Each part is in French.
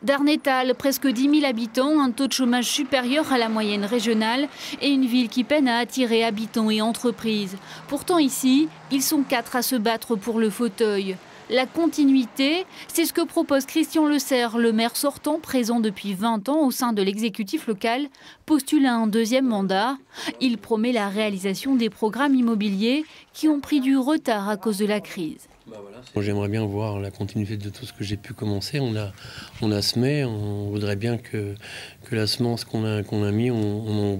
Darnétal, presque 10 000 habitants, un taux de chômage supérieur à la moyenne régionale et une ville qui peine à attirer habitants et entreprises. Pourtant ici, ils sont 4 à se battre pour le fauteuil. La continuité, c'est ce que propose Christian Le Serre, le maire sortant présent depuis 20 ans au sein de l'exécutif local, postule à un deuxième mandat. Il promet la réalisation des programmes immobiliers qui ont pris du retard à cause de la crise. J'aimerais bien voir la continuité de tout ce que j'ai pu commencer. On a semé, on voudrait bien que la semence qu'on a mis, on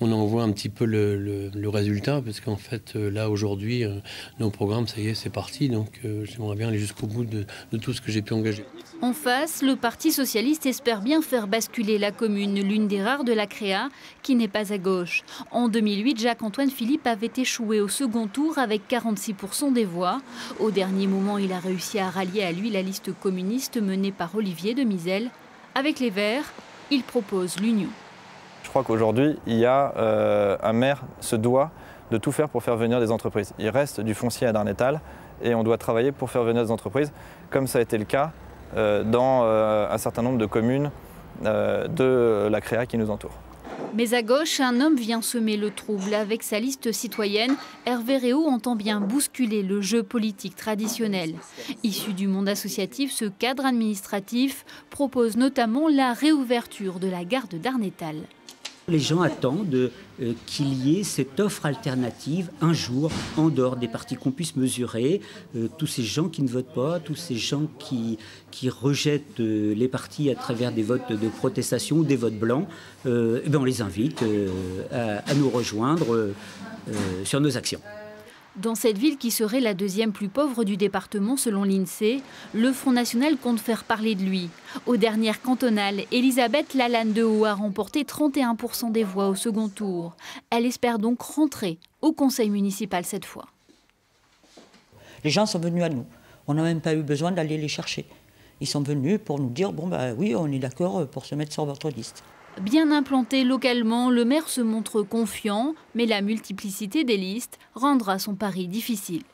en voit un petit peu le résultat, parce qu'en fait là aujourd'hui nos programmes, ça y est, c'est parti. Donc j'aimerais bien aller jusqu'au bout de tout ce que j'ai pu engager. En face, le Parti socialiste espère bien faire basculer la commune, l'une des rares de la Créa qui n'est pas à gauche. En 2008, Jacques-Antoine Philippe avait échoué au second tour avec 46% des voix. Au dernier moment, il a réussi à rallier à lui la liste communiste menée par Olivier de Misel. Avec les Verts, il propose l'union. Je crois qu'aujourd'hui, il y a un maire se doit de tout faire pour faire venir des entreprises. Il reste du foncier à Darnétal et on doit travailler pour faire venir des entreprises, comme ça a été le cas dans un certain nombre de communes de la Créa qui nous entoure. Mais à gauche, un homme vient semer le trouble. Avec sa liste citoyenne, Hervé Réau entend bien bousculer le jeu politique traditionnel. Issu du monde associatif, ce cadre administratif propose notamment la réouverture de la gare de Darnétal. Les gens attendent qu'il y ait cette offre alternative un jour en dehors des partis, qu'on puisse mesurer tous ces gens qui ne votent pas, tous ces gens qui rejettent les partis à travers des votes de protestation ou des votes blancs. On les invite à nous rejoindre sur nos actions. Dans cette ville qui serait la deuxième plus pauvre du département selon l'INSEE, le Front National compte faire parler de lui. Aux dernières cantonales, Elisabeth Lalanne-Dehaut a remporté 31% des voix au second tour. Elle espère donc rentrer au conseil municipal cette fois. Les gens sont venus à nous. On n'a même pas eu besoin d'aller les chercher. Ils sont venus pour nous dire, bon bah oui, on est d'accord pour se mettre sur votre liste. Bien implanté localement, le maire se montre confiant, mais la multiplicité des listes rendra son pari difficile.